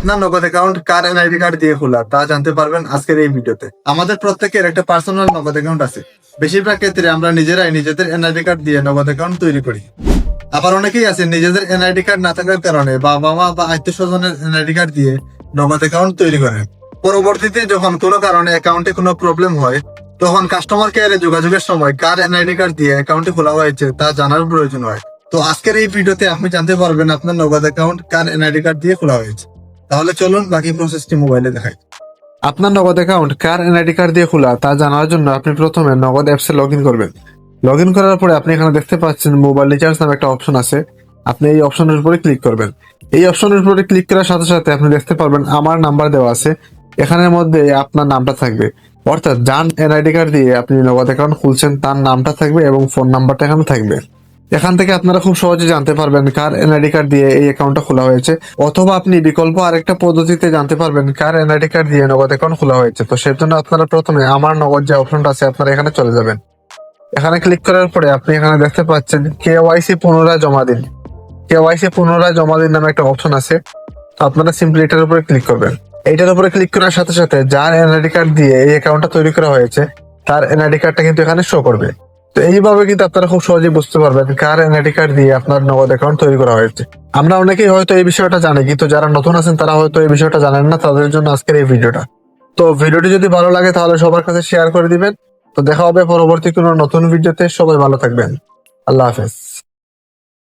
আপনার নগদ অ্যাকাউন্ট কার NID card দিয়ে খোলা তা জানতে পারবেন আজকের এই ভিডিওতে। আমাদের প্রত্যেকের একটা পার্সোনাল নগদ অ্যাকাউন্ট আছে। বেশিরভাগ ক্ষেত্রে আমরা নিজেরাই নিজেদের এনআইডি কার্ড দিয়ে নগদ অ্যাকাউন্ট তৈরি করি। আবার অনেকেই আছে নিজেদের এনআইডি কার্ড না থাকার কারণে বাবা মা বা আত্মীয় স্বজনের এনআইডি কার্ড দিয়ে নগদ অ্যাকাউন্ট তৈরি করেন। পরবর্তীতে যখন কোনো কারণে অ্যাকাউন্টে কোনো প্রবলেম হয় তখন কাস্টমার কেয়ারে যোগাযোগের সময় কার এনআইডি কার্ড দিয়ে অ্যাকাউন্টে খোলা হয়েছে তা জানার প্রয়োজন হয়। তো আজকের এই ভিডিওতে আপনি জানতে পারবেন আপনার নগদ অ্যাকাউন্ট কার এনআইডি কার্ড দিয়ে খোলা হয়েছে। তাহলে চলুন বাকি প্রসেসটি মোবাইলে দেখাই। আপনার নগদ অ্যাকাউন্ট কার এনআইডি কার্ড দিয়ে খোলা তা জানার জন্য আপনি প্রথমে নগদ অ্যাপসে লগ ইন করবেন। লগ ইন করার পরে আপনি এখানে দেখতে পাচ্ছেন মোবাইল রিচার্জ নামে একটা অপশন আছে। আপনি এই অপশনের উপরে ক্লিক করবেন। এই অপশনের উপরে ক্লিক করার সাথে সাথে আপনি দেখতে পারবেন আমার নাম্বার দেওয়া আছে। এখানের মধ্যে আপনার নামটা থাকবে, অর্থাৎ যার এনআইডি কার্ড দিয়ে আপনি নগদ অ্যাকাউন্ট খুলছেন তার নামটা থাকবে এবং ফোন নাম্বারটা এখানে থাকবে। এখান থেকে আপনারা খুব সহজে জানতে পারবেন কার এনআইডি কার্ড দিয়ে এই অ্যাকাউন্টটা খোলা হয়েছে, অথবা আপনি বিকল্প আরেকটা পদ্ধতিতে জানতে পারবেন কার এনআইডি কার্ড দিয়ে নগদ অ্যাকাউন্ট খোলা হয়েছে। তো সেই জন্য আপনারা প্রথমে আমার নগদ যে অপশনটা আছে আপনারা এখানে চলে যাবেন। এখানে ক্লিক করার পরে আপনি এখানে দেখতে পাচ্ছেন কেওয়াইসি পুনরায় জমা দিন। কেওয়াইসি পুনরায় জমা দিন নামে একটা অপশন আছে। তো আপনারা সিম্পলি এটার উপরে ক্লিক করবেন। এইটার উপরে ক্লিক করার সাথে সাথে যার এনআইডি কার্ড দিয়ে এই অ্যাকাউন্টটা তৈরি করা হয়েছে তার এনআইডি কার্ডটা কিন্তু এখানে শো করবে। তো এইভাবে কিন্তু আপনারা খুব সহজেই বুঝতে পারবেন কার এনআইডি কার্ড দিয়ে আপনার নগদ অ্যাকাউন্ট তৈরি করা হয়েছে। আমরা অনেকেই হয়তো এই বিষয়টা জানি, কিন্তু যারা নতুন আছেন তারা হয়তো এই বিষয়টা জানেন না, তাদের জন্য আজকের এই ভিডিওটা। তো ভিডিওটি যদি ভালো লাগে তাহলে সবার কাছে শেয়ার করে দিবেন। তো দেখা হবে পরবর্তী কোনো নতুন ভিডিওতে। সবাই ভালো থাকবেন। আল্লাহ হাফেজ।